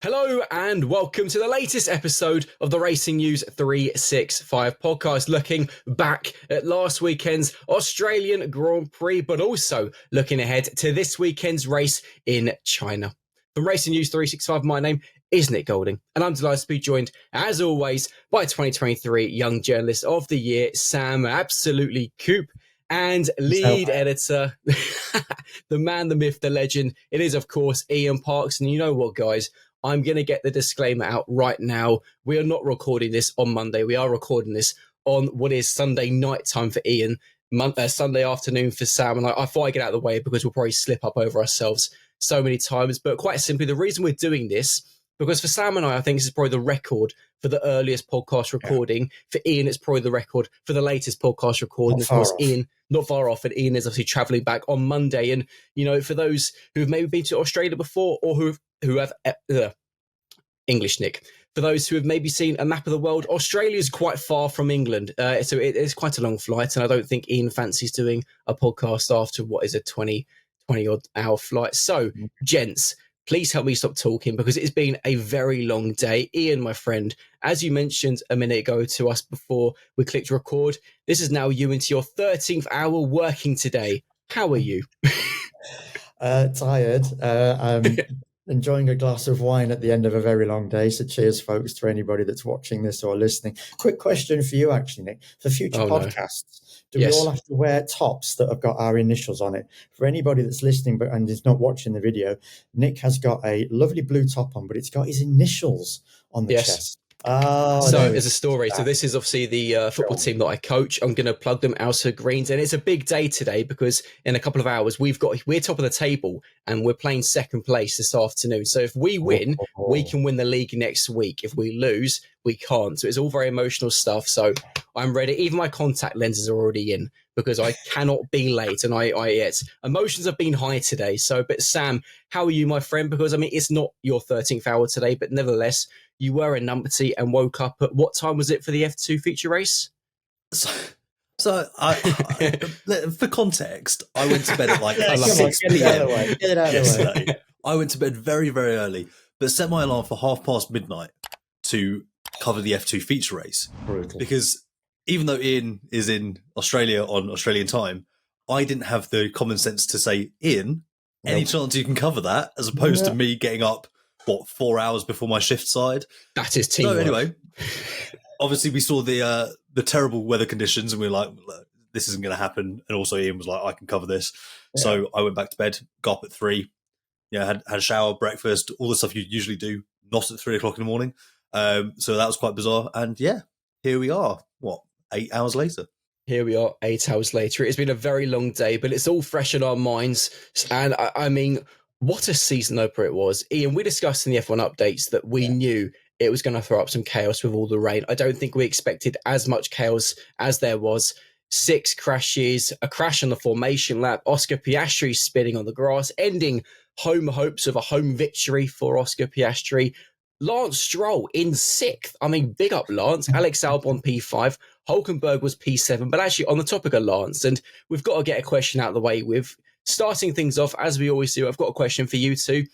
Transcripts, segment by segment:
Hello and welcome to the latest episode of the Racing News 365 podcast, looking back at last weekend's Australian Grand Prix, but also looking ahead to this weekend's race in China. From Racing News 365, my name is Nick Golding, and I'm delighted to be joined, as always, by 2023 Young Journalist of the Year, Sam, absolutely Coop, and lead editor, the man, the myth, the legend. It is, of course, Ian Parks, and you know what, guys? I'm going to get the disclaimer out right now. We are not recording this on Monday. We are recording this on what is Sunday night time for Ian, Sunday afternoon for Sam. And I thought I'd get out of the way because we'll probably slip up over ourselves so many times. But quite simply, the reason we're doing this, because for Sam and I think this is probably the record for the earliest podcast recording. Yeah. For Ian, it's probably the record for the latest podcast recording. Of course, Ian, not far off, and Ian is obviously travelling back on Monday. And, you know, for those who've maybe been to Australia before or who have English, Nick. For those who have maybe seen a map of the world, Australia is quite far from England. So it is quite a long flight. And I don't think Ian fancies doing a podcast after what is a 20 odd hour flight. So, gents, please help me stop talking because it's been a very long day. Ian, my friend, as you mentioned a minute ago to us before we clicked record, this is now you into your 13th hour working today. How are you? Tired. Enjoying a glass of wine at the end of a very long day. So cheers, folks, to anybody that's watching this or listening. Quick question for you, actually, Nick. For future podcasts, do we all have to wear tops that have got our initials on it? For anybody that's listening and is not watching the video, Nick has got a lovely blue top on, but it's got his initials on the chest. So as a story, so this is obviously the football team that I coach. I'm going to plug them, Alsa Greens, and it's a big day today because in a couple of hours we're top of the table and we're playing second place this afternoon. So if we win, we can win the league next week. If we lose, we can't. So it's all very emotional stuff. So I'm ready. Even my contact lenses are already in because I cannot be late, and emotions have been high today. So, but Sam, how are you, my friend? Because I mean, it's not your 13th hour today, but nevertheless, you were a numpty and woke up at what time was it for the F2 feature race? So for context, I went to bed at like 6 p.m. yesterday. I went to bed very, very early, but set my alarm for midnight to cover the F2 feature race. Brutal. Because even though Ian is in Australia on Australian time, I didn't have the common sense to say, Ian, any chance you can cover that, as opposed to me getting up 4 hours before my shift side. That is teamwork. So anyway, obviously we saw the terrible weather conditions and we were like, this isn't going to happen. And also Ian was like, I can cover this. Yeah. So I went back to bed, got up at 3, had a shower, breakfast, all the stuff you usually do, not at 3 o'clock in the morning. So that was quite bizarre. And here we are, 8 hours later. Here we are 8 hours later. It's been a very long day, but it's all fresh in our minds. And I mean, what a season opener it was. Ian, we discussed in the F1 updates that we knew it was going to throw up some chaos with all the rain. I don't think we expected as much chaos as there was. 6 crashes, a crash on the formation lap, Oscar Piastri spinning on the grass, ending home hopes of a home victory for Oscar Piastri. Lance Stroll in 6th. I mean, big up Lance. Alex Albon P5. Hulkenberg was P7. But actually, on the topic of Lance, and we've got to get a question out of the way with starting things off, as we always do, I've got a question for you two.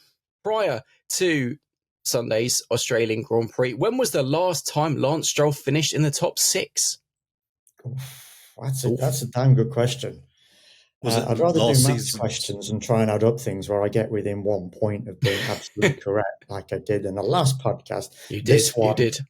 Prior to Sunday's Australian Grand Prix, when was the last time Lance Stroll finished in the top 6? That's a damn good question. I'd rather do maths questions and try and add up things where I get within 1 point of being absolutely correct, like I did in the last podcast. You did.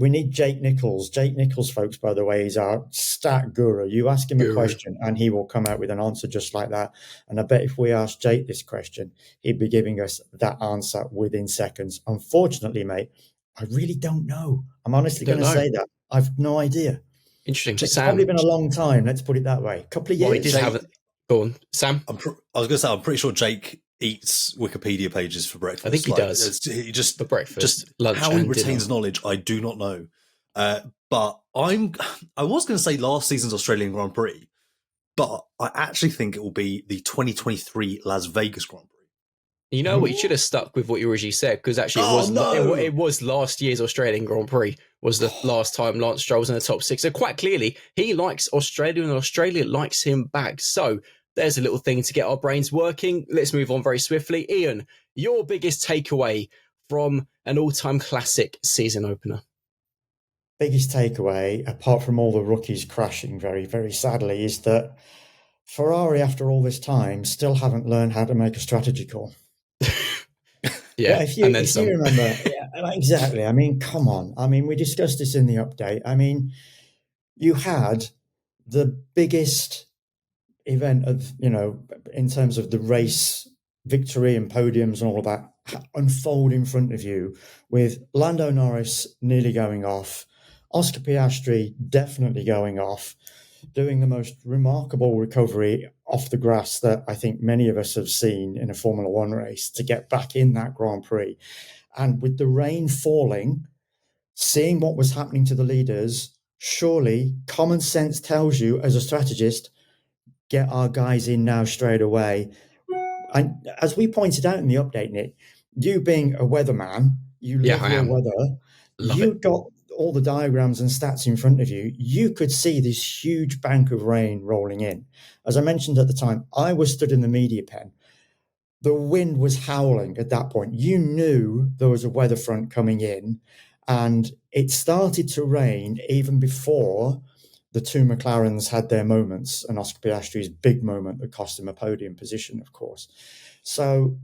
We need Jake Nichols. Jake Nichols, folks, by the way, is our stat guru. You ask him a question and he will come out with an answer just like that. And I bet if we asked Jake this question, he'd be giving us that answer within seconds. Unfortunately, mate, I really don't know. I'm honestly going to say that. I've no idea. Interesting. It's probably been a long time. Let's put it that way. A couple of years. Go on, Sam. I was going to say, I'm pretty sure Jake eats Wikipedia pages for breakfast. I think he does. He just for breakfast, just lunch, how he retains knowledge, I do not know. But I was going to say last season's Australian Grand Prix, but I actually think it will be the 2023 Las Vegas Grand Prix. You know what? You should have stuck with what you originally said, because actually it was last year's Australian Grand Prix was the last time Lance Stroll was in the top 6. So quite clearly, he likes Australia and Australia likes him back. So there's a little thing to get our brains working. Let's move on very swiftly. Ian, your biggest takeaway from an all-time classic season opener? Biggest takeaway, apart from all the rookies crashing very, very sadly, is that Ferrari, after all this time, still haven't learned how to make a strategy call. Yeah, if you remember, exactly. I mean, come on. I mean, we discussed this in the update. I mean, you had the biggest event of, in terms of the race victory and podiums and all of that unfold in front of you, with Lando Norris nearly going off, Oscar Piastri definitely going off, doing the most remarkable recovery off the grass that I think many of us have seen in a Formula One race to get back in that Grand Prix. And with the rain falling, seeing what was happening to the leaders, surely common sense tells you as a strategist, get our guys in now straight away. And as we pointed out in the update, Nick, you being a weatherman, you love your weather, you got all the diagrams and stats in front of you. You could see this huge bank of rain rolling in. As I mentioned at the time, I was stood in the media pen. The wind was howling at that point. You knew there was a weather front coming in, and it started to rain even before the two McLarens had their moments, and Oscar Piastri's big moment that cost him a podium position, of course. So,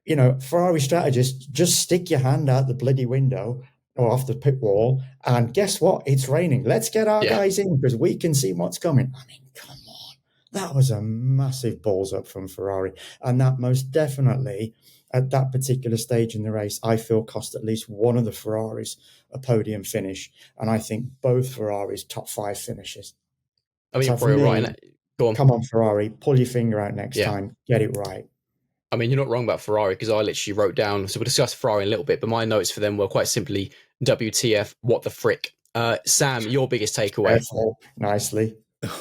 Ferrari strategists, just stick your hand out the bloody window or off the pit wall, and guess what? It's raining. Let's get our guys in because we can see what's coming. I mean, come on. That was a massive balls up from Ferrari. And that most definitely, at that particular stage in the race, I feel cost at least one of the Ferraris a podium finish. And I think both Ferraris top 5 finishes. I mean, you're probably right. Go on. Come on, Ferrari, pull your finger out next time. Get it right. I mean, you're not wrong about Ferrari, because I literally wrote down, so we'll discuss Ferrari in a little bit, but my notes for them were quite simply, WTF, what the frick. Sam, your biggest takeaway? Careful. Nicely.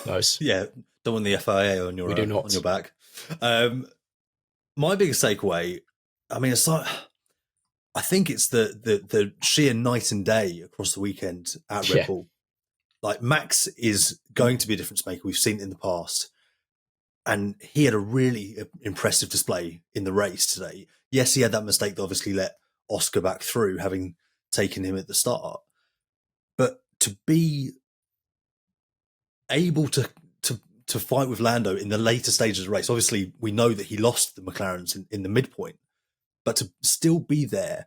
Nice. Yeah, don't want the FIA on your back. My biggest takeaway, I mean, it's like, I think it's the sheer night and day across the weekend at Red Bull. Like, Max is going to be a difference maker. We've seen it in the past. And he had a really impressive display in the race today. Yes, he had that mistake that obviously let Oscar back through, having taken him at the start. But to be able to fight with Lando in the later stages of the race, obviously we know that he lost the McLarens in the midpoint, but to still be there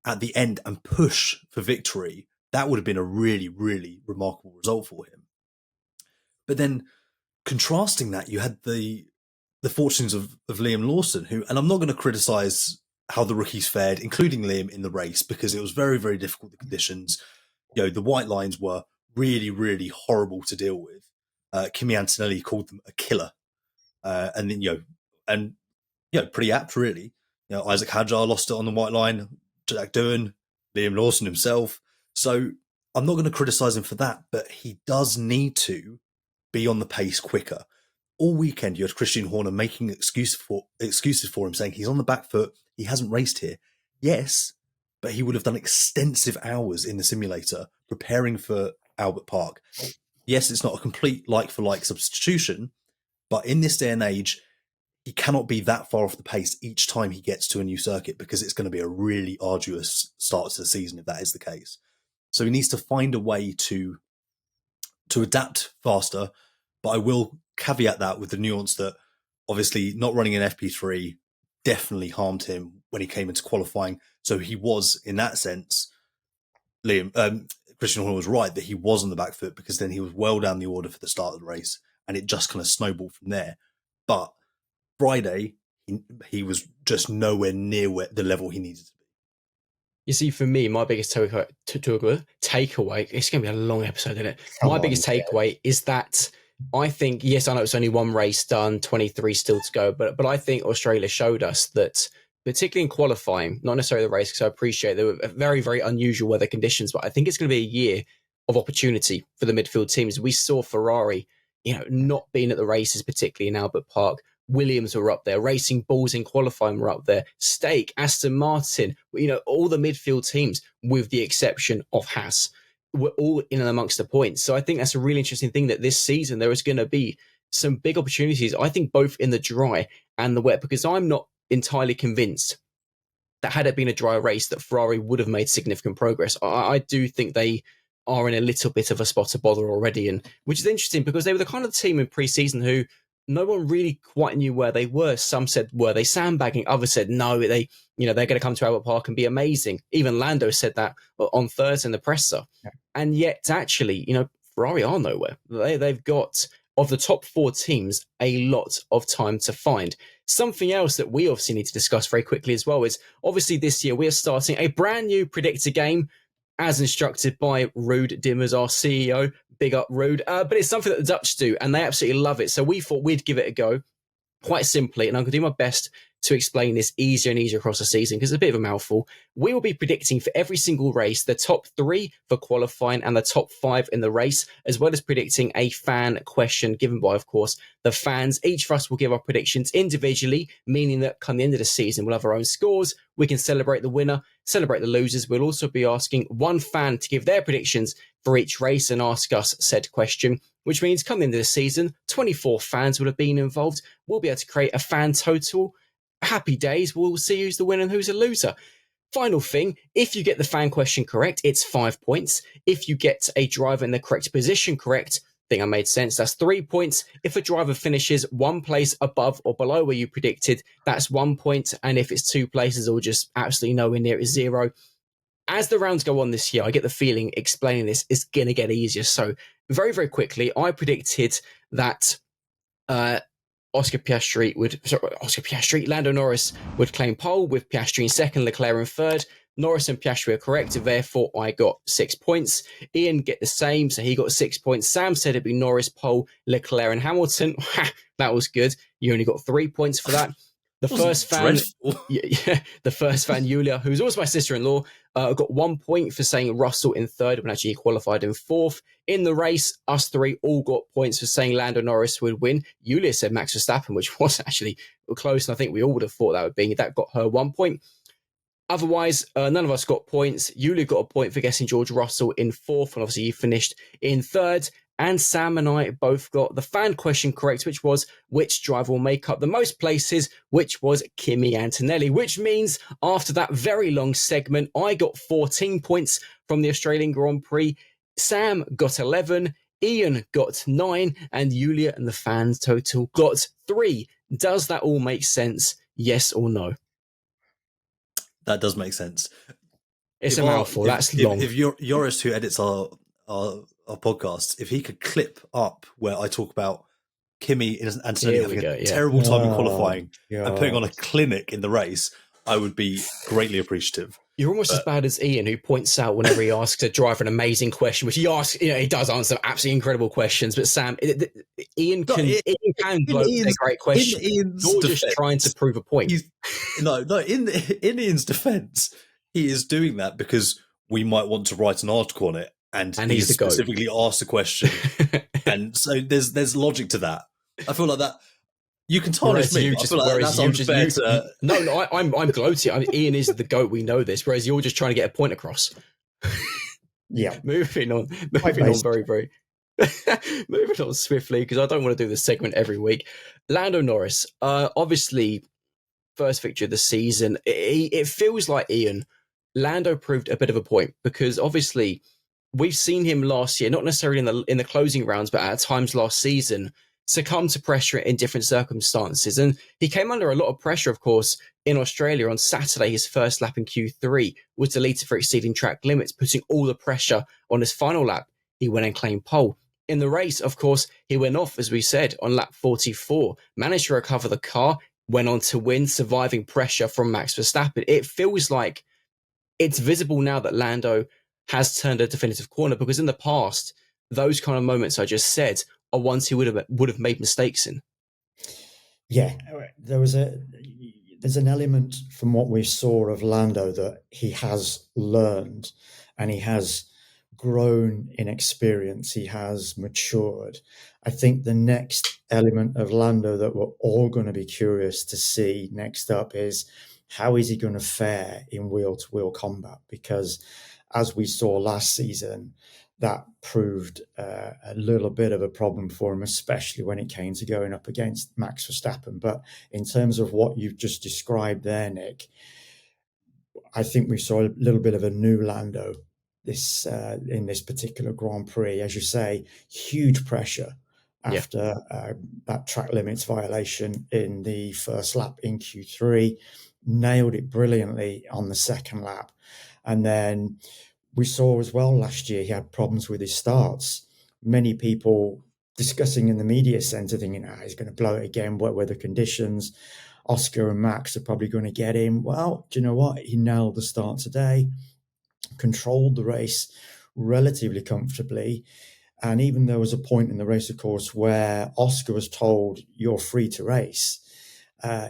at the end and push for victory, that would have been a really, really remarkable result for him. But then, contrasting that, you had the fortunes of Liam Lawson, who, and I'm not going to criticize how the rookies fared, including Liam, in the race, because it was very, very difficult, the conditions. The white lines were really, really horrible to deal with. Kimi Antonelli called them a killer. And then, pretty apt, really. Isaac Hadjar lost it on the white line, Jack Doohan, Liam Lawson himself. So I'm not going to criticize him for that, but he does need to be on the pace quicker. All weekend, you had Christian Horner making excuses for him, saying he's on the back foot, he hasn't raced here. Yes, but he would have done extensive hours in the simulator preparing for Albert Park. Yes, it's not a complete like-for-like substitution, but in this day and age, he cannot be that far off the pace each time he gets to a new circuit, because it's going to be a really arduous start to the season if that is the case. So he needs to find a way to adapt faster, but I will caveat that with the nuance that obviously not running an FP3 definitely harmed him when he came into qualifying. So he was, in that sense, Christian Horner was right that he was on the back foot, because then he was well down the order for the start of the race, and it just kind of snowballed from there. But Friday, he was just nowhere near the level he needed to be. You see, for me, my biggest takeaway, it's going to be a long episode, isn't it? My biggest takeaway is that I think, yes, I know it's only one race done, 23 still to go, but I think Australia showed us that, particularly in qualifying, not necessarily the race, because I appreciate there were very, very unusual weather conditions, but I think it's going to be a year of opportunity for the midfield teams. We saw Ferrari, not being at the races, particularly in Albert Park. Williams were up there, Racing Bulls in qualifying were up there, Stake, Aston Martin, all the midfield teams, with the exception of Haas, were all in and amongst the points. So I think that's a really interesting thing, that this season there is going to be some big opportunities, I think, both in the dry and the wet, because I'm not entirely convinced that had it been a dry race, that Ferrari would have made significant progress. I do think they are in a little bit of a spot of bother already, and which is interesting because they were the kind of team in pre-season who no one really quite knew where they were. Some said, were they sandbagging? Others said, no, they're going to come to Albert Park and be amazing. Even Lando said that on Thursday in the presser. Yeah. And yet, actually, Ferrari are nowhere. They've got, of the top 4 teams, a lot of time to find. Something else that we obviously need to discuss very quickly as well is, obviously this year we are starting a brand new Predictor game, as instructed by Ruud Dimmers, our CEO. Big up, Ruud. But it's something that the Dutch do, and they absolutely love it. So we thought we'd give it a go, quite simply, and I'm going to do my best to explain this easier and easier across the season because it's a bit of a mouthful. We will be predicting for every single race the top 3 for qualifying and the top 5 in the race, as well as predicting a fan question given by, of course, the fans. Each of us will give our predictions individually, meaning that come the end of the season, we'll have our own scores. We can celebrate the winner, celebrate the losers. We'll also be asking one fan to give their predictions for each race and ask us said question, which means come the end of the season, 24 fans will have been involved. We'll be able to create a fan total. Happy days. We'll see who's the winner and who's the loser. Final thing, if you get the fan question correct, it's 5 points. If you get a driver in the correct position correct, I think I made sense, that's 3 points. If a driver finishes 1 place above or below where you predicted, that's 1 point. And if it's 2 places or just absolutely nowhere near, it's 0. As the rounds go on this year, I get the feeling explaining this is going to get easier. So very, very quickly, I predicted that Lando Norris would claim pole with Piastri in second, Leclerc in third. Norris and Piastri are correct, therefore I got 6 points. Ian get the same, so he got 6 points. Sam said it'd be Norris, pole, Leclerc and Hamilton. That was good. You only got 3 points for that. The first fan, the first fan, Julia, who's also my sister-in-law, got 1 point for saying Russell in third when actually he qualified in fourth. In the race, us 3 all got points for saying Lando Norris would win. Julia said Max Verstappen, which was actually close, and I think we all would have thought that would be. That got her 1 point. Otherwise, none of us got points. Julia got a point for guessing George Russell in fourth, and obviously he finished in third. And Sam and I both got the fan question correct, which was which driver will make up the most places, which was Kimi Antonelli, which means after that very long segment, I got 14 points from the Australian Grand Prix. Sam got 11, Ian got 9, and Julia and the fans total got 3. Does that all make sense? Yes or no? That does make sense. It's a mouthful. That's long. If Joris, who edits our podcasts, if he could clip up where I talk about Kimi and Antonelli having a terrible time in qualifying and putting on a clinic in the race, I would be greatly appreciative. You're almost as bad as Ian, who points out whenever he asks a driver an amazing question, which he asks, he does answer absolutely incredible questions. But Sam, Ian can blow a great question. You're just trying to prove a point. In Ian's defense, he is doing that because we might want to write an article on it, and he specifically asked a question, and so there's logic to that. I feel like that. You can tarnish me. I feel like that's unfair. No, I'm gloating. Ian is the GOAT. We know this. Whereas you're just trying to get a point across. Yeah. Moving on very, very. Moving on swiftly, because I don't want to do this segment every week. Lando Norris, obviously, first victory of the season. It feels like, Ian, Lando proved a bit of a point, because obviously we've seen him last year, not necessarily in the closing rounds, but at times last season, succumb to pressure in different circumstances. And he came under a lot of pressure, of course, in Australia on Saturday. His first lap in Q3 was deleted for exceeding track limits, putting all the pressure on his final lap. He went and claimed pole. In the race, of course, he went off, as we said, on lap 44, managed to recover the car, went on to win, surviving pressure from Max Verstappen. It feels like it's visible now that Lando has turned a definitive corner, because in the past, those kind of moments I just said are ones he would have made mistakes in. Yeah, there's an element from what we saw of Lando that he has learned, and he has grown in experience. He has matured. I think the next element of Lando that we're all going to be curious to see next up is how is he going to fare in wheel-to-wheel combat? Because as we saw last season, that proved a little bit of a problem for him, especially when it came to going up against Max Verstappen. But in terms of what you've just described there, Nick, I think we saw a little bit of a new Lando in this particular Grand Prix. As you say, huge pressure after that track limits violation in the first lap in Q3, nailed it brilliantly on the second lap. And then we saw as well last year he had problems with his starts. Many people discussing in the media centre thinking, he's going to blow it again, what were the conditions? Oscar and Max are probably going to get him. Well, do you know what? He nailed the start today, controlled the race relatively comfortably. And even there was a point in the race, of course, where Oscar was told, you're free to race.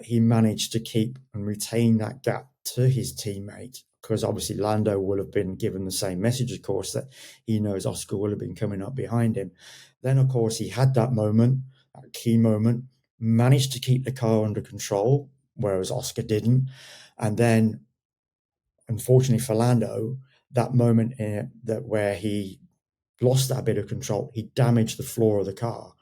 He managed to keep and retain that gap to his teammate, because obviously Lando will have been given the same message, of course, that he knows Oscar will have been coming up behind him. Then, of course, he had that moment, that key moment, managed to keep the car under control, whereas Oscar didn't. And then, unfortunately for Lando, that moment where he lost that bit of control, he damaged the floor of the car.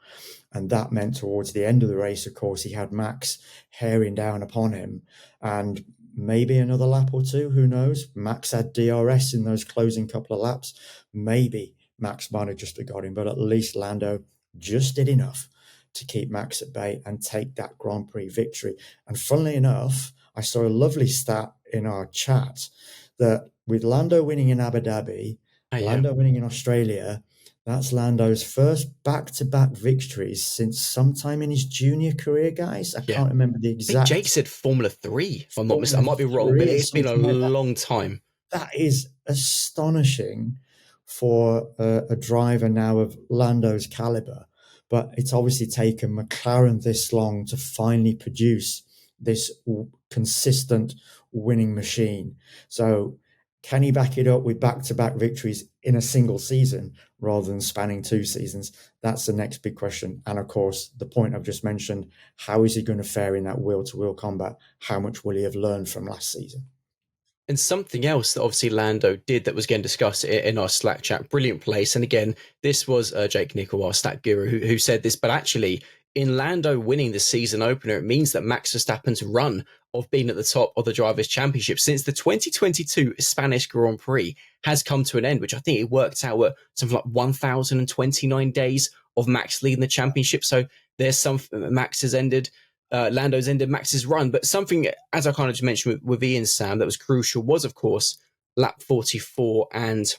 And that meant towards the end of the race, of course, he had Max bearing down upon him. And maybe another lap or two, who knows? Max had DRS in those closing couple of laps. Maybe Max might have just got him, but at least Lando just did enough to keep Max at bay and take that Grand Prix victory. And funnily enough, I saw a lovely stat in our chat that with Lando winning in Abu Dhabi, Lando winning in Australia, that's Lando's first back-to-back victories since sometime in his junior career, guys. I can't remember the exact. I think Jake said Formula 3, if I'm not mistaken. I might be wrong, but it's been a long time. That is astonishing for a driver now of Lando's caliber. But it's obviously taken McLaren this long to finally produce this consistent winning machine. So can he back it up with back-to-back victories in a single season rather than spanning 2 seasons? That's the next big question. And of course, the point I've just mentioned, how is he going to fare in that wheel-to-wheel combat? How much will he have learned from last season? And something else that obviously Lando did that was getting discussed in our Slack chat, brilliant place. And again, this was Jake Nicol, our stat guru, who said this, but actually in Lando winning the season opener, it means that Max Verstappen's run of being at the top of the Drivers' Championship since the 2022 Spanish Grand Prix has come to an end, which I think it worked out at something like 1,029 days of Max leading the championship. So there's some Max's ended. Lando's ended Max's run. But something, as I kind of just mentioned with Ian, Sam, that was crucial was, of course, lap 44 and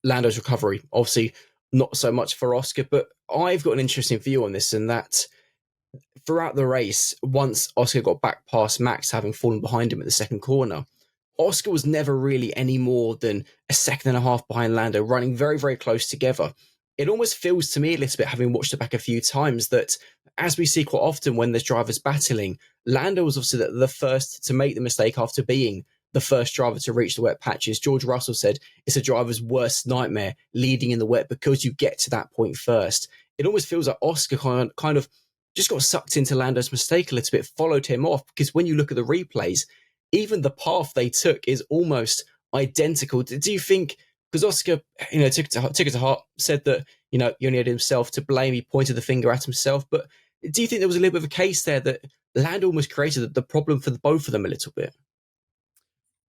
Lando's recovery. Obviously, not so much for Oscar, but I've got an interesting view on this, and that throughout the race, once Oscar got back past Max, having fallen behind him at the second corner, Oscar was never really any more than a second and a half behind Lando, running very, very close together. It almost feels to me a little bit, having watched it back a few times, that as we see quite often when there's drivers battling, Lando was obviously the first to make the mistake after being the first driver to reach the wet patches. George Russell said it's a driver's worst nightmare leading in the wet because you get to that point first. It almost feels like Oscar kind of just got sucked into Lando's mistake a little bit, followed him off, because when you look at the replays, even the path they took is almost identical. Do you think, because Oscar, took it to heart, said that, he only had himself to blame, he pointed the finger at himself, but do you think there was a little bit of a case there that Lando almost created the problem for both of them a little bit?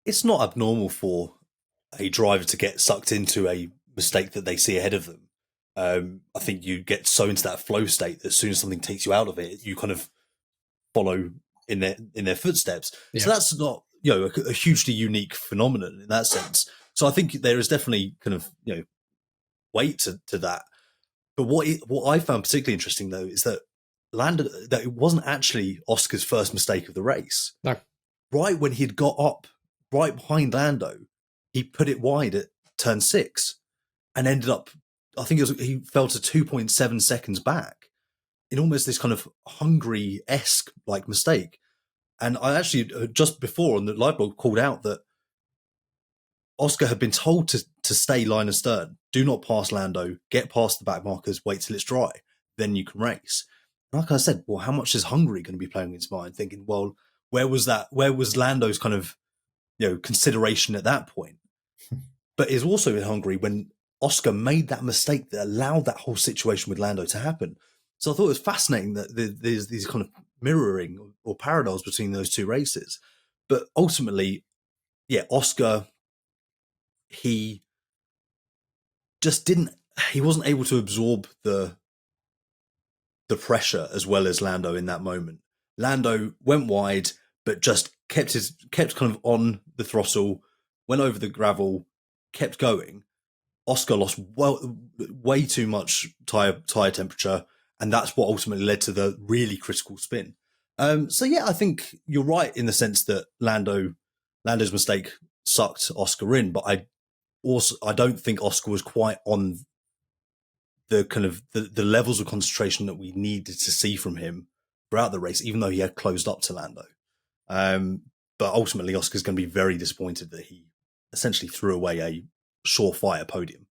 It's not abnormal for a driver to get sucked into a mistake that they see ahead of them. I think you get so into that flow state that as soon as something takes you out of it, you kind of follow in their footsteps. Yeah. So that's not a hugely unique phenomenon in that sense. So I think there is definitely kind of weight to that. But what I found particularly interesting though is that that it wasn't actually Oscar's first mistake of the race. No. Right when he'd got up right behind Lando, he put it wide at turn 6 and ended up, I think he fell to 2.7 seconds back in almost this kind of Hungary-esque like mistake. And I actually, just before on the live blog, called out that Oscar had been told to stay line astern, do not pass Lando, get past the back markers, wait till it's dry, then you can race. And like I said, well, how much is Hungary going to be playing in his mind? Thinking, well, where was Lando's kind of consideration at that point? But it's also in Hungary when Oscar made that mistake that allowed that whole situation with Lando to happen. So I thought it was fascinating that there's these kind of mirroring or parallels between those two races. But ultimately, Oscar, he wasn't able to absorb the pressure as well as Lando in that moment. Lando went wide, but just kept kind of on the throttle, went over the gravel, kept going. Oscar lost way too much tire temperature, and that's what ultimately led to the really critical spin. I think you're right in the sense that Lando's mistake sucked Oscar in, but I don't think Oscar was quite on the kind of the levels of concentration that we needed to see from him throughout the race, even though he had closed up to Lando. But ultimately, Oscar's going to be very disappointed that he essentially threw away a surefire podium.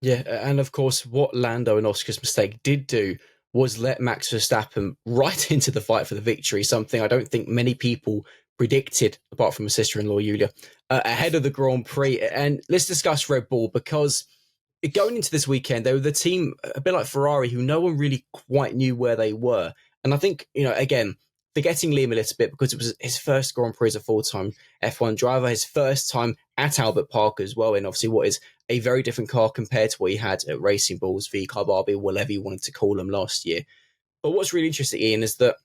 Yeah, and of course, what Lando and Oscar's mistake did do was let Max Verstappen right into the fight for the victory, something I don't think many people predicted, apart from his sister-in-law, Julia, ahead of the Grand Prix. And let's discuss Red Bull, because going into this weekend, they were the team, a bit like Ferrari, who no one really quite knew where they were. And I think, again, forgetting Liam a little bit, because it was his first Grand Prix as a full-time F1 driver, his first time at Albert Park as well, and obviously what is a very different car compared to what he had at Racing Bulls, V-Carb RB, whatever you wanted to call them last year. But what's really interesting, Ian, is that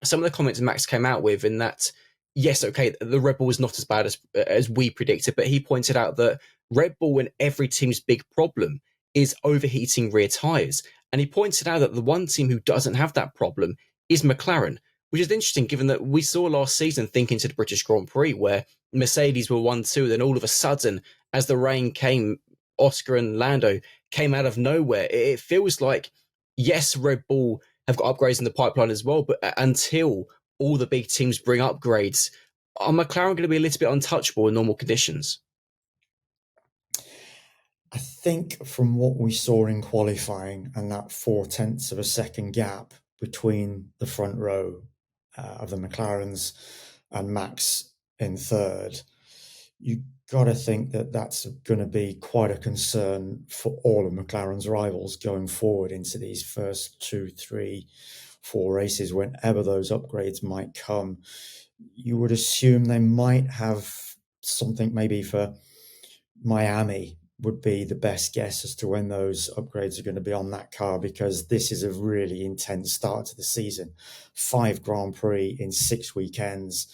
some of the comments Max came out with in that, yes, okay, the Red Bull was not as bad as we predicted, but he pointed out that Red Bull and every team's big problem is overheating rear tyres. And he pointed out that the one team who doesn't have that problem is McLaren, which is interesting given that we saw last season, thinking to the British Grand Prix, where Mercedes were 1-2, then all of a sudden, as the rain came, Oscar and Lando came out of nowhere. It feels like, yes, Red Bull have got upgrades in the pipeline as well, but until all the big teams bring upgrades, are McLaren going to be a little bit untouchable in normal conditions? I think from what we saw in qualifying and that 0.4 of a second gap between the front row of the McLarens and Max in third, you got to think that that's going to be quite a concern for all of McLaren's rivals going forward into these first 2, 3, 4 races, whenever those upgrades might come. You would assume they might have something maybe for Miami would be the best guess as to when those upgrades are going to be on that car, because this is a really intense start to the season. 5 Grand Prix in 6 weekends,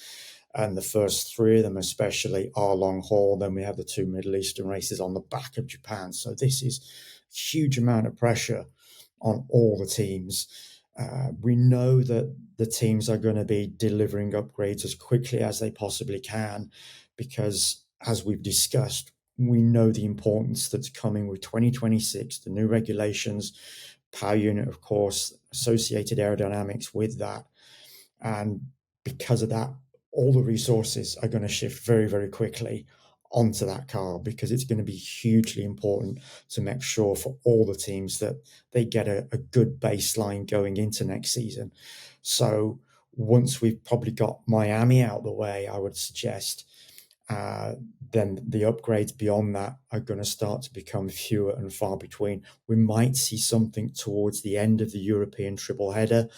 and the first 3 of them especially are long haul. Then we have the 2 Middle Eastern races on the back of Japan. So this is a huge amount of pressure on all the teams. We know that the teams are going to be delivering upgrades as quickly as they possibly can, because as we've discussed, we know the importance that's coming with 2026, the new regulations, power unit, of course, associated aerodynamics with that. And because of that, all the resources are going to shift very, very quickly onto that car, because it's going to be hugely important to make sure for all the teams that they get a good baseline going into next season. So once we've probably got Miami out of the way, I would suggest then the upgrades beyond that are going to start to become fewer and far between. We might see something towards the end of the European triple header,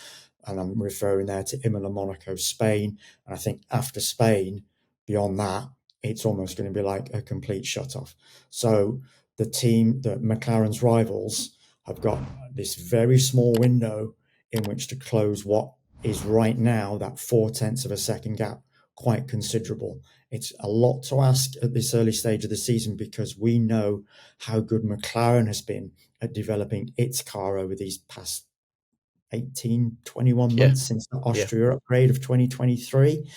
and I'm referring there to Imola, Monaco, Spain. And I think after Spain, beyond that, it's almost going to be like a complete shut-off. So the McLaren's rivals have got this very small window in which to close what is right now that 0.4 of a second gap, quite considerable. It's a lot to ask at this early stage of the season, because we know how good McLaren has been at developing its car over these past 18, 21 months since the Austria upgrade of 2023.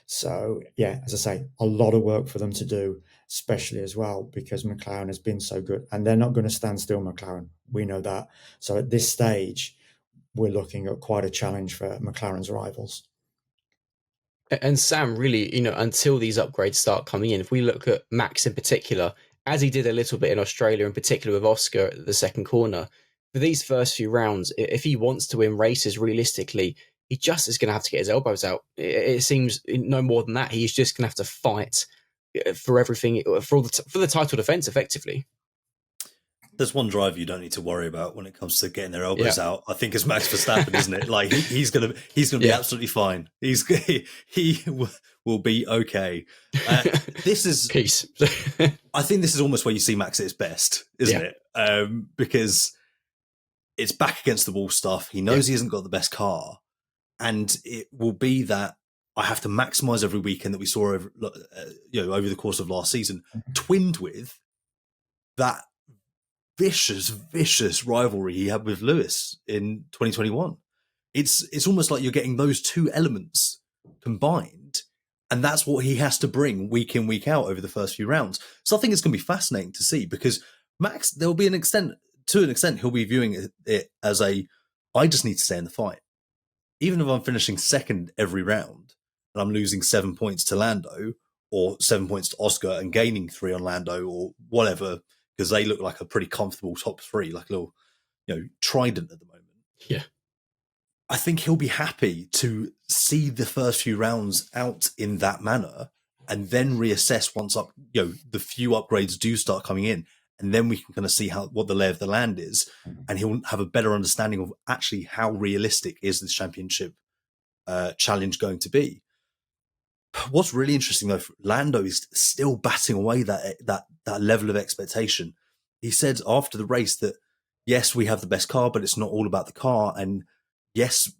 So, as I say, a lot of work for them to do, especially as well, because McLaren has been so good. And they're not going to stand still, McLaren. We know that. So at this stage, we're looking at quite a challenge for McLaren's rivals. And Sam, really, until these upgrades start coming in, if we look at Max in particular, as he did a little bit in Australia, in particular with Oscar at the second corner, for these first few rounds, if he wants to win races realistically, he just is going to have to get his elbows out. It seems no more than that. He's just going to have to fight for everything, for the title defense, effectively. There's one driver you don't need to worry about when it comes to getting their elbows out. I think it's Max Verstappen, isn't it? Like he's gonna be absolutely fine. He will be okay. This is peace. I think this is almost where you see Max at his best, isn't it? Because it's back against the wall stuff. He knows he hasn't got the best car, and it will be that I have to maximise every weekend that we saw over the course of last season, twinned with that vicious rivalry he had with Lewis in 2021. It's almost like you're getting those two elements combined, and that's what he has to bring week in, week out over the first few rounds. So I think it's going to be fascinating to see, because Max, there'll be to an extent, he'll be viewing it as I just need to stay in the fight. Even if I'm finishing second every round and I'm losing 7 points to Lando, or 7 points to Oscar and gaining 3 on Lando, or whatever, because they look like a pretty comfortable top 3, like a little, trident at the moment. Yeah. I think he'll be happy to see the first few rounds out in that manner, and then reassess once the few upgrades do start coming in, and then we can kind of see what the lay of the land is, and he'll have a better understanding of actually how realistic is this championship challenge going to be. What's really interesting though, Lando is still batting away that level of expectation. He said after the race that yes, we have the best car, but it's not all about the car. And yes,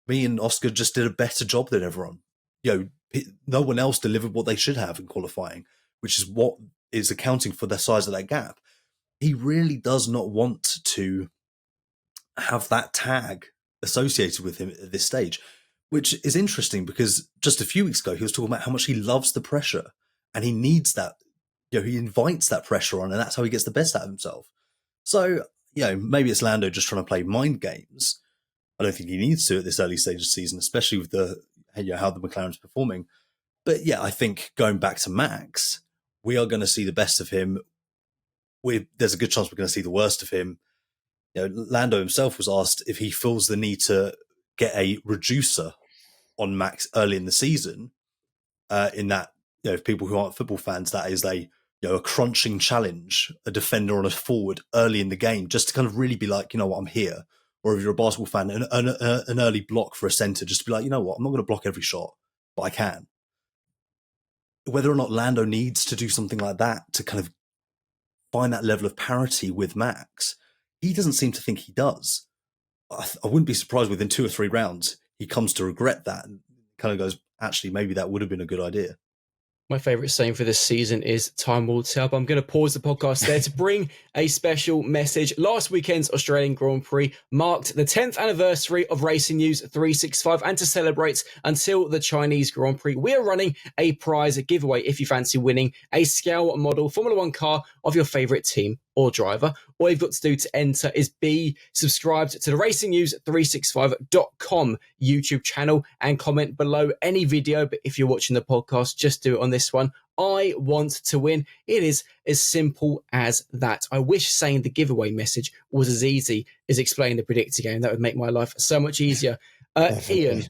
me and Oscar just did a better job than everyone. No one else delivered what they should have in qualifying, which is what is accounting for the size of that gap. He really does not want to have that tag associated with him at this stage, which is interesting because just a few weeks ago, he was talking about how much he loves the pressure and he needs that, he invites that pressure on, and that's how he gets the best out of himself. So, maybe it's Lando just trying to play mind games. I don't think he needs to at this early stage of the season, especially with how the McLaren's performing. But yeah, I think going back to Max, we are going to see the best of him. There's a good chance we're going to see the worst of him. Lando himself was asked if he feels the need to get a reducer on Max early in the season. In that, if people who aren't football fans, that is a crunching challenge, a defender on a forward early in the game, just to kind of really be like, I'm here. Or if you're a basketball fan, an early block for a centre, just to be like, I'm not going to block every shot, but I can. Whether or not Lando needs to do something like that to kind of find that level of parity with Max, he doesn't seem to think he does. I wouldn't be surprised within 2 or 3 rounds he comes to regret that and kind of goes, actually, maybe that would have been a good idea. My favourite saying for this season is time will tell, but I'm going to pause the podcast there to bring a special message. Last weekend's Australian Grand Prix marked the 10th anniversary of Racing News 365, and to celebrate until the Chinese Grand Prix, we are running a prize giveaway if you fancy winning a scale model Formula One car of your favourite team or driver. All you've got to do to enter is be subscribed to the racingnews365.com YouTube channel and comment below any video. But if you're watching the podcast, just do it on this one. I want to win. It is as simple as that. I wish saying the giveaway message was as easy as explaining the Predictor game. That would make my life so much easier. Ian,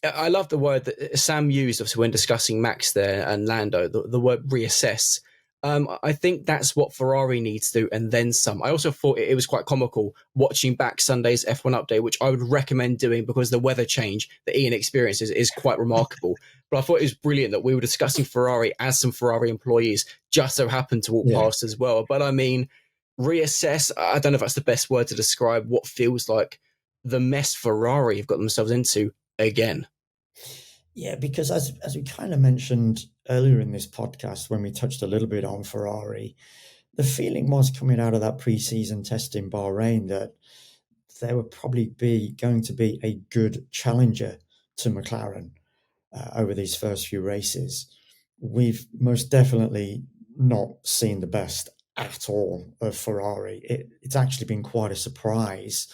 I love the word that Sam used obviously when discussing Max there and Lando, the word reassess. I think that's what Ferrari needs to do, and then some. I also thought it was quite comical watching back Sunday's F1 update, which I would recommend doing because the weather change that Ian experiences is quite remarkable. But I thought it was brilliant that we were discussing Ferrari as some Ferrari employees just so happened to walk past as well. But I mean, reassess, I don't know if that's the best word to describe what feels like the mess Ferrari have got themselves into again. Yeah, because as we kind of mentioned earlier in this podcast, when we touched a little bit on Ferrari, the feeling was coming out of that pre-season test in Bahrain that there would probably going to be a good challenger to McLaren over these first few races. We've most definitely not seen the best at all of Ferrari. It's actually been quite a surprise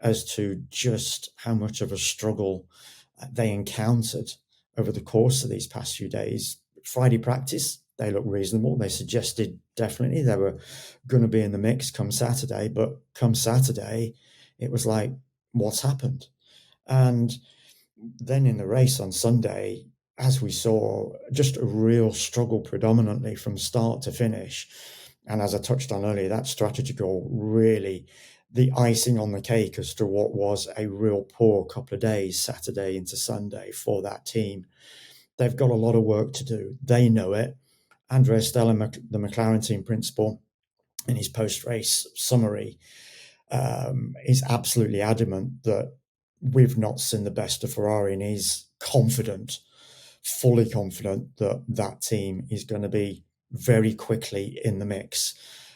as to just how much of a struggle they encountered over the course of these past few days. Friday practice, they looked reasonable. They suggested definitely they were going to be in the mix come Saturday, but come Saturday, it was like, what's happened? And then in the race on Sunday, as we saw, just a real struggle predominantly from start to finish. And as I touched on earlier, that strategy goal really the icing on the cake as to what was a real poor couple of days, Saturday into Sunday, for that team. They've got a lot of work to do. They know it. Andrea Stella, the McLaren team principal, in his post-race summary, is absolutely adamant that we've not seen the best of Ferrari, and he's confident, fully confident, that that team is going to be very quickly in the mix.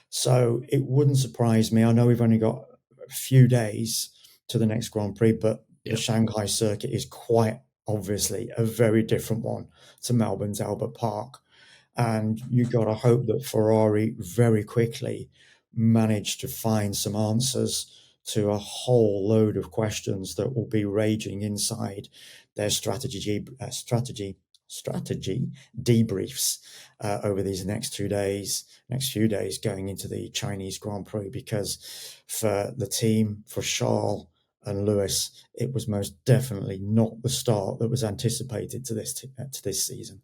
So it wouldn't surprise me. I know we've only got a few days to the next Grand Prix, but the Shanghai circuit is quite obviously a very different one to Melbourne's Albert Park. And you got to hope that Ferrari very quickly manage to find some answers to a whole load of questions that will be raging inside their strategy debriefs over these next few days going into the Chinese Grand Prix, because for the team, for Charles and Lewis, it was most definitely not the start that was anticipated to this season.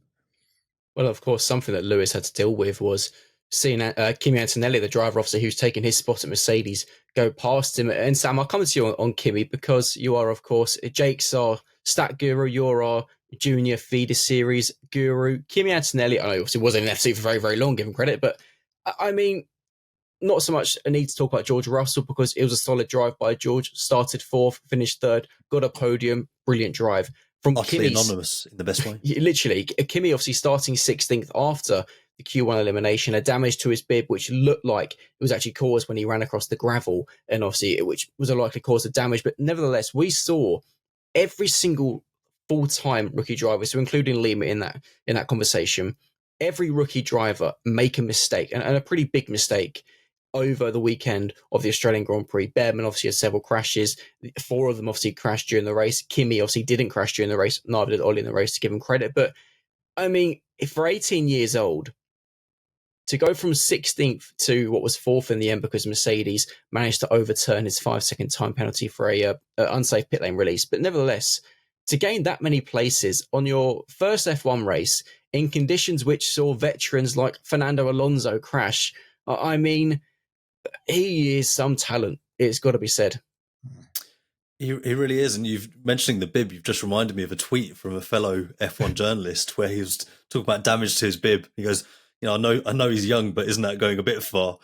Well, of course, something that Lewis had to deal with was seeing Kimi Antonelli, the driver officer who's taken his spot at Mercedes, go past him. And Sam, I'll come to you on Kimi, because you are, of course, Jake's our stat guru, you're our junior feeder series guru. Kimi Antonelli, I know obviously wasn't in FC for very, very long, give him credit, but I mean, not so much a need to talk about George Russell, because it was a solid drive by George. Started fourth, finished third, got a podium, brilliant drive. From utterly anonymous in the best way. Literally, Kimi obviously starting 16th after the Q1 elimination, a damage to his bib, which looked like it was actually caused when he ran across the gravel, and obviously which was a likely cause of damage. But nevertheless, we saw every single full-time rookie driver, so including Lima in that conversation, every rookie driver make a mistake, and a pretty big mistake, over the weekend of the Australian Grand Prix. Bearman obviously had several crashes. 4 of them obviously crashed during the race. Kimi obviously didn't crash during the race. Neither did Ollie in the race, to give him credit. But, I mean, if for 18 years old, to go from 16th to what was 4th in the end because Mercedes managed to overturn his 5-second time penalty for a unsafe pit lane release. But nevertheless, to gain that many places on your first F1 race in conditions which saw veterans like Fernando Alonso crash, I mean, he is some talent. It's got to be said. He really is. And you've mentioning the bib, you've just reminded me of a tweet from a fellow F1 journalist where he was talking about damage to his bib. He goes, I know he's young, but isn't that going a bit far?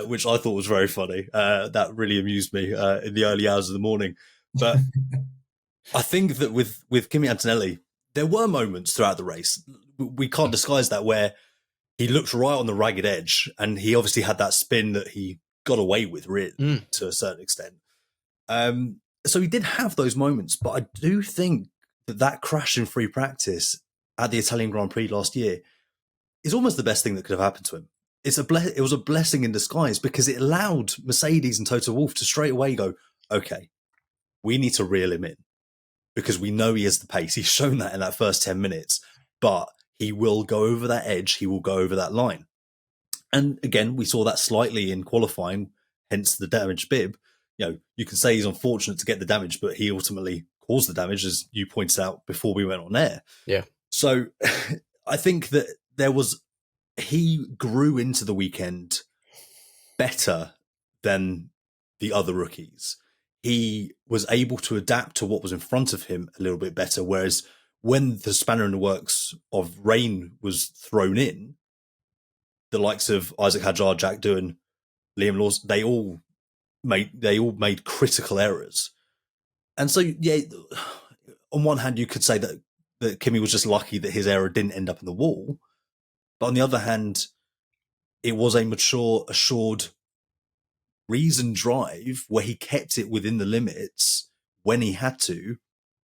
Which I thought was very funny. That really amused me in the early hours of the morning. But I think that with Kimi Antonelli, there were moments throughout the race, we can't disguise that, where he looked right on the ragged edge, and he obviously had that spin that he got away with, really, to a certain extent. So he did have those moments, but I do think that crash in free practice at the Italian Grand Prix last year is almost the best thing that could have happened to him. It was a blessing in disguise, because it allowed Mercedes and Toto Wolff to straight away go, okay, we need to reel him in, because we know he has the pace. He's shown that in that first 10 minutes, but he will go over that edge. He will go over that line. And again, we saw that slightly in qualifying, hence the damaged bib. You can say he's unfortunate to get the damage, but he ultimately caused the damage, as you pointed out before we went on air. Yeah. So I think that he grew into the weekend better than the other rookies. He was able to adapt to what was in front of him a little bit better, whereas when the spanner in the works of rain was thrown in, the likes of Isaac Hadjar, Jack Doohan, Liam Laws, they all made critical errors. And so, yeah, on one hand, you could say that Kimi was just lucky that his error didn't end up in the wall. But on the other hand, it was a mature, assured, reasoned drive where he kept it within the limits when he had to,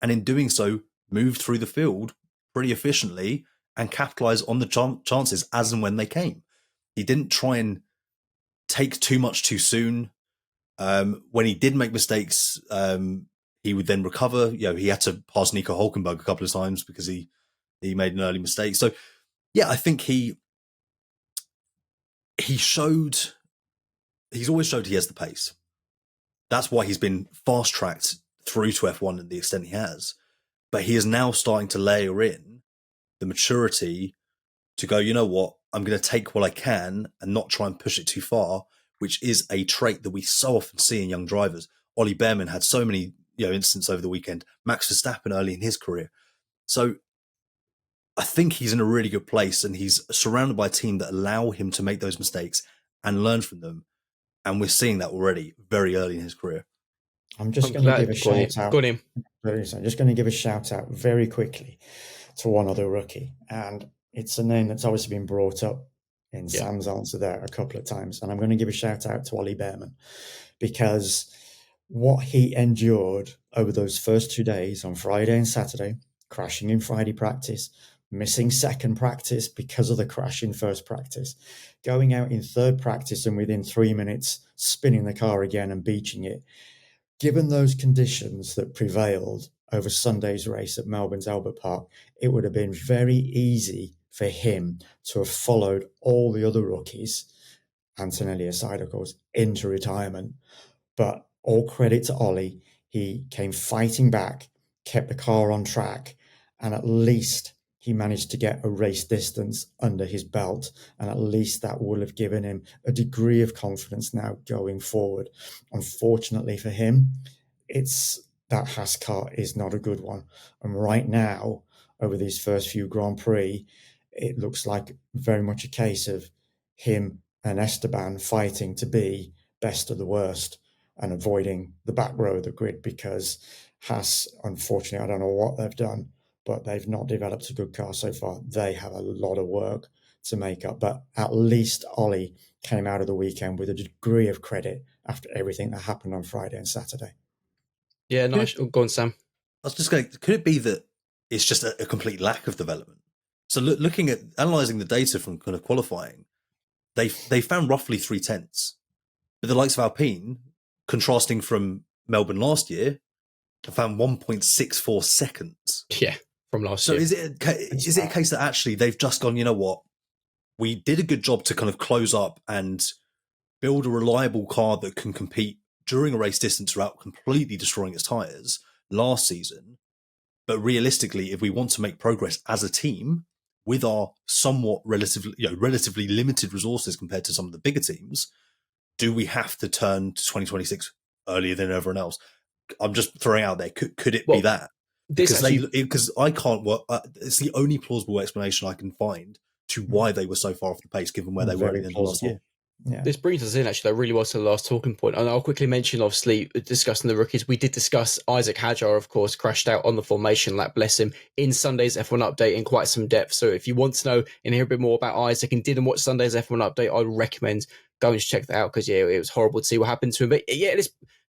and in doing so, moved through the field pretty efficiently and capitalized on the chances as and when they came. He didn't try and take too much too soon. When he did make mistakes, he would then recover. He had to pass Nico Hulkenberg a couple of times because he made an early mistake. So, yeah, I think he's always showed he has the pace. That's why he's been fast-tracked through to F1 in the extent he has. But he is now starting to layer in the maturity to go, you know what, I'm going to take what I can and not try and push it too far, which is a trait that we so often see in young drivers. Ollie Behrman had so many instances over the weekend. Max Verstappen early in his career. So I think he's in a really good place, and he's surrounded by a team that allow him to make those mistakes and learn from them. And we're seeing that already very early in his career. I'm just going to give a shout out. I'm just going to give a shout out very quickly to one other rookie. And it's a name that's obviously been brought up in Sam's answer there a couple of times. And I'm going to give a shout out to Ollie Behrman, because what he endured over those first 2 days on Friday and Saturday, crashing in Friday practice, missing second practice because of the crash in first practice, going out in third practice and within 3 minutes spinning the car again and beaching it. Given those conditions that prevailed over Sunday's race at Melbourne's Albert Park, it would have been very easy for him to have followed all the other rookies, Antonelli aside, of course, into retirement. But all credit to Ollie. He came fighting back, kept the car on track, and at least he managed to get a race distance under his belt. And at least that will have given him a degree of confidence now going forward. Unfortunately for him, that Haas car is not a good one. And right now, over these first few Grand Prix, it looks like very much a case of him and Esteban fighting to be best of the worst and avoiding the back row of the grid, because Haas, unfortunately, I don't know what they've done, but they've not developed a good car so far. They have a lot of work to make up. But at least Ollie came out of the weekend with a degree of credit after everything that happened on Friday and Saturday. Yeah, nice. Go on, Sam. I was just going, could it be that it's just a complete lack of development? So looking at analysing the data from kind of qualifying, they found roughly 3/10. But the likes of Alpine, contrasting from Melbourne last year, found 1.64 seconds. Yeah, from last year. So is it a case that actually they've just gone, you know what, we did a good job to kind of close up and build a reliable car that can compete during a race distance without completely destroying its tyres last season. But realistically, if we want to make progress as a team with our somewhat relatively limited resources compared to some of the bigger teams, do we have to turn to 2026 earlier than everyone else? I'm just throwing out there. Could it be that? Because I can't work. It's the only plausible explanation I can find to why they were so far off the pace, given where they were at the end of last year. Yeah. This brings us in actually really well to the last talking point, and I'll quickly mention, obviously, discussing the rookies. We did discuss Isaac Hadjar, of course, crashed out on the formation lap, bless him, in Sunday's F1 update in quite some depth. So if you want to know and hear a bit more about Isaac and didn't watch Sunday's F1 update, I'd recommend going to check that out, because it was horrible to see what happened to him. But yeah,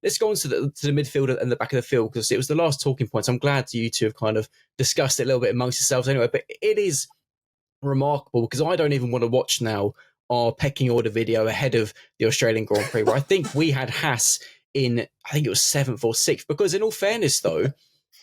let's go on to the midfield and the back of the field, because it was the last talking points. I'm glad you two have kind of discussed it a little bit amongst yourselves anyway, but it is remarkable, because I don't even want to watch now our pecking order video ahead of the Australian Grand Prix, where I think we had Haas in, I think it was 7th or 6th, because in all fairness, though,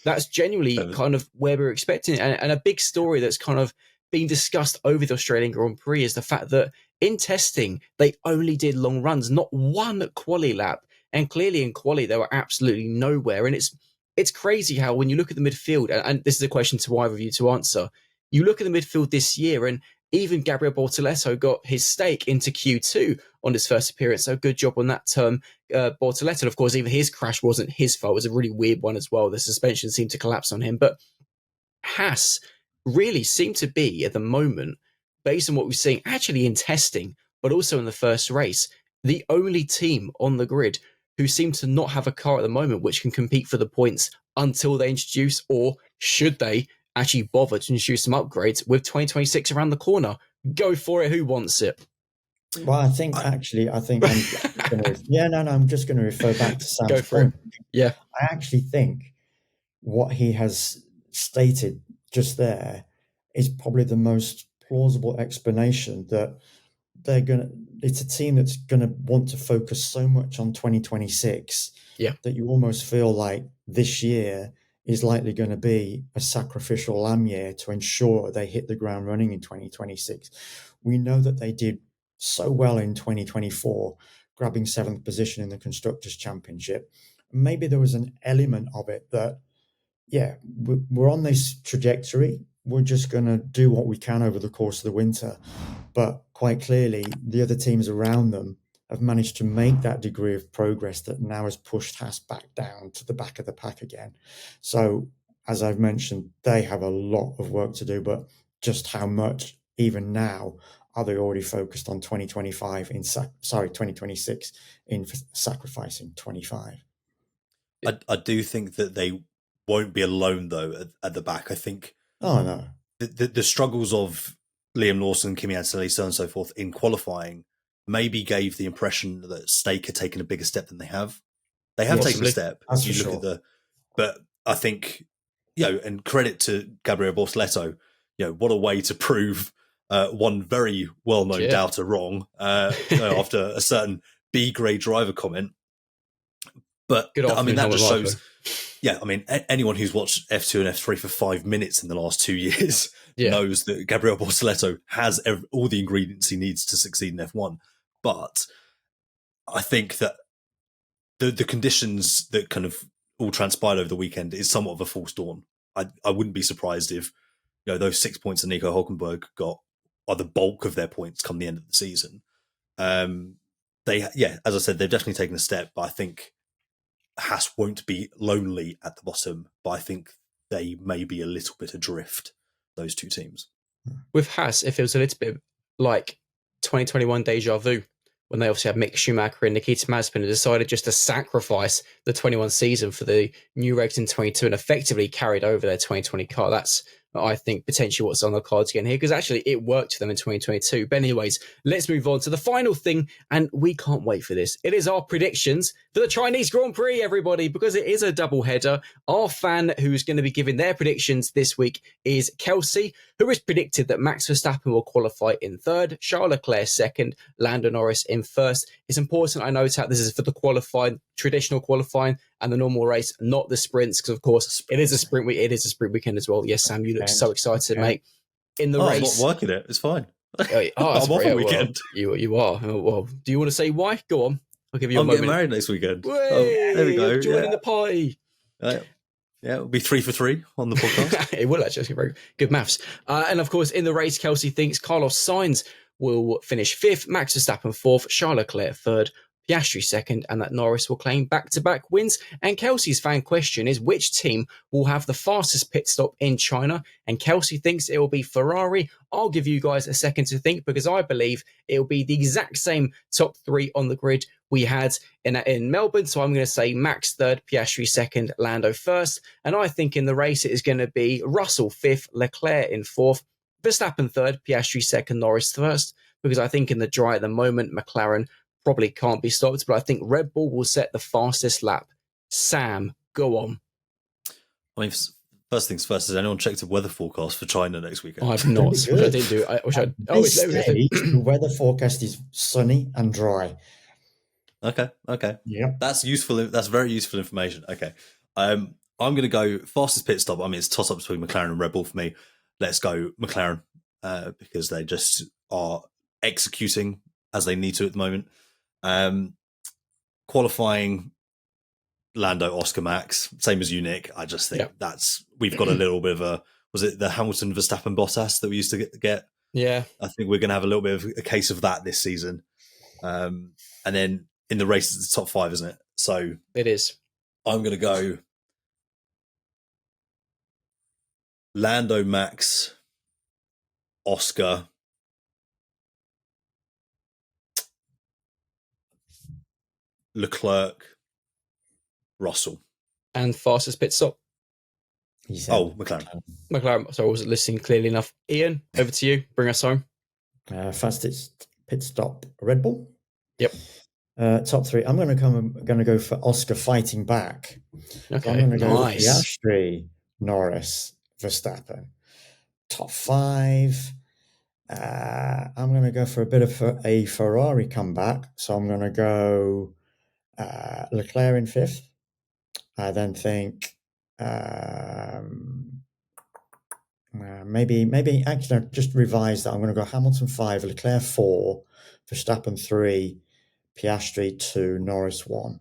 that's genuinely kind of where we were expecting it. And a big story that's kind of been discussed over the Australian Grand Prix is the fact that in testing, they only did long runs, not one quali lap. And clearly in quali, they were absolutely nowhere. And it's crazy how when you look at the midfield, and this is a question to either of you to answer, you look at the midfield this year, and even Gabriel Bortoleto got his stake into Q2 on his first appearance. So good job on that term, Bortoleto. And of course, even his crash wasn't his fault. It was a really weird one as well. The suspension seemed to collapse on him. But Haas really seemed to be, at the moment, based on what we've seen, actually in testing, but also in the first race, the only team on the grid who seem to not have a car at the moment which can compete for the points until they introduce, or should they actually bother to introduce some upgrades with 2026 around the corner. Go for it. Who wants it? Well, I think I'm just going to refer back to Sam's Go for point. it. Yeah. I actually think what he has stated just there is probably the most plausible explanation, that it's a team that's going to want to focus so much on 2026 that you almost feel like this year is likely going to be a sacrificial lamb year to ensure they hit the ground running in 2026. We know that they did so well in 2024, grabbing 7th position in the Constructors' Championship. Maybe there was an element of it that, we're on this trajectory. we're just going to do what we can over the course of the winter. But quite clearly, the other teams around them have managed to make that degree of progress that now has pushed Haas back down to the back of the pack again. So, as I've mentioned, they have a lot of work to do, but just how much, even now, are they already focused on 2026 in sacrificing 25? I do think that they won't be alone, though, at the back. I think no, the struggles of Liam Lawson, Kimi Antonelli, so on and so forth in qualifying maybe gave the impression that Stake had taken a bigger step than they have. They have taken a step. That's you look at but I think, and credit to Gabriel Bortoleto, what a way to prove one very well-known doubter wrong after a certain B-grade driver comment. But I mean, that just shows. Yeah, I mean, anyone who's watched F2 and F3 for 5 minutes in the last 2 years knows that Gabriel Bortoleto has all the ingredients he needs to succeed in F1. But I think that the conditions that kind of all transpired over the weekend is somewhat of a false dawn. I wouldn't be surprised if those 6 points that Nico Hulkenberg got are the bulk of their points come the end of the season. As I said, they've definitely taken a step, but I think Haas won't be lonely at the bottom, but I think they may be a little bit adrift, those two teams. With Haas, it feels a little bit like 2021 deja vu, when they obviously had Mick Schumacher and Nikita Mazepin and decided just to sacrifice the 21 season for the new regs in 22 and effectively carried over their 2020 car. That's, I think, potentially what's on the cards again here, because actually it worked for them in 2022. But anyways, let's move on to the final thing, and we can't wait for this. It is our predictions for the Chinese Grand Prix, everybody, because it is a double header. Our fan who's going to be giving their predictions this week is Kelsey, who has predicted that Max Verstappen will qualify in third, Charles Leclerc second, Lando Norris in first. It's important I note out this is for the traditional qualifying and the normal race, not the sprints, because of course it is a sprint week. It is a sprint weekend as well. Yes, Sam, you look so excited, mate. In the race, I'm not working it. It's fine. I'm off a weekend. Well, you are. Well, do you want to say why? Go on. I'll give you a moment. I'm getting married next weekend. There we go. Joining the party. It'll be 3 for 3 on the podcast. It will actually. Very good maths. And of course, in the race, Kelsey thinks Carlos Sainz will finish fifth, Max Verstappen fourth, Charles Leclerc third, Piastri second, and that Norris will claim back-to-back wins. And Kelsey's fan question is, which team will have the fastest pit stop in China? And Kelsey thinks it will be Ferrari. I'll give you guys a second to think, because I believe it will be the exact same top three on the grid we had in Melbourne. So I'm going to say Max third, Piastri second, Lando first. And I think in the race it is going to be Russell fifth, Leclerc in fourth, Verstappen third, Piastri second, Norris first. Because I think in the dry at the moment, McLaren probably can't be stopped, but I think Red Bull will set the fastest lap. Sam, go on. I mean, first things first, has anyone checked the weather forecast for China next weekend? I've not, which I didn't do. The weather forecast is sunny and dry. Okay. Yeah. That's useful. That's very useful information. Okay. I'm going to go fastest pit stop. I mean, it's toss up between McLaren and Red Bull for me. Let's go McLaren because they just are executing as they need to at the moment. Qualifying, Lando, Oscar, Max, same as you, Nick. I just think we've got a little bit of was it the Hamilton, Verstappen, Bottas that we used to get? Yeah. I think we're going to have a little bit of a case of that this season. And then in the race, it's the top five, isn't it? So it is. I'm going to go Lando, Max, Oscar, Leclerc, Russell. And fastest pit stop? McLaren. McLaren. So I wasn't listening clearly enough. Ian, over to you. Bring us home. Fastest pit stop, Red Bull. Yep. Top three. I'm going to go for Oscar fighting back. Okay. So I'm going to go Piastri, Norris, Verstappen. Top five. I'm going to go for a bit of a Ferrari comeback. So I'm going to go Leclerc in fifth. I then think maybe actually I've just revised that. I'm going to go Hamilton 5, Leclerc 4, Verstappen 3, Piastri 2, Norris 1.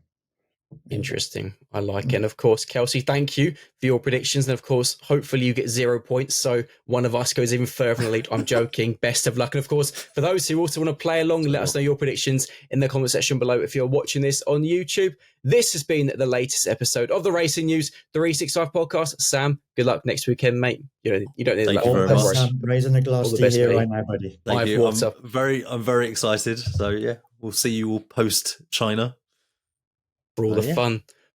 Interesting. I like it. And of course, Kelsey, thank you for your predictions. And of course, hopefully you get 0 points. So one of us goes even further in the lead. I'm joking. Best of luck. And of course, for those who also want to play along, let us know your predictions in the comment section below if you're watching this on YouTube. This has been the latest episode of the Racing News 365 podcast. Sam, good luck next weekend, mate. You don't need Thank luck. you very much. Sam, raising a glass to you here right now, buddy. Thank you. I'm very excited. So yeah, we'll see you all post China. For all the fun.